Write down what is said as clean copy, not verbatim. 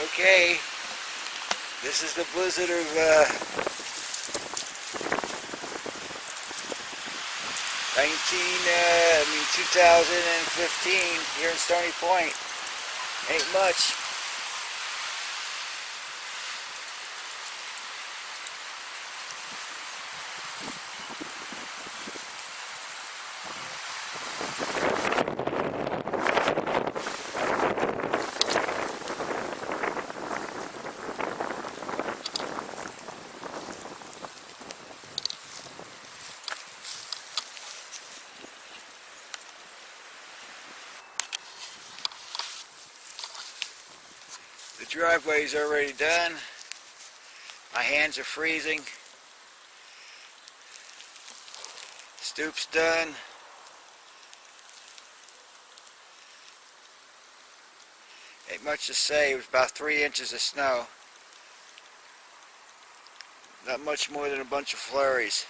Okay, this is the blizzard of 2015 here in Stony Point. Ain't much. The driveway's already done. My hands are freezing. Stoop's done. Ain't much to say. It was about 3 inches of snow. Not much more than a bunch of flurries.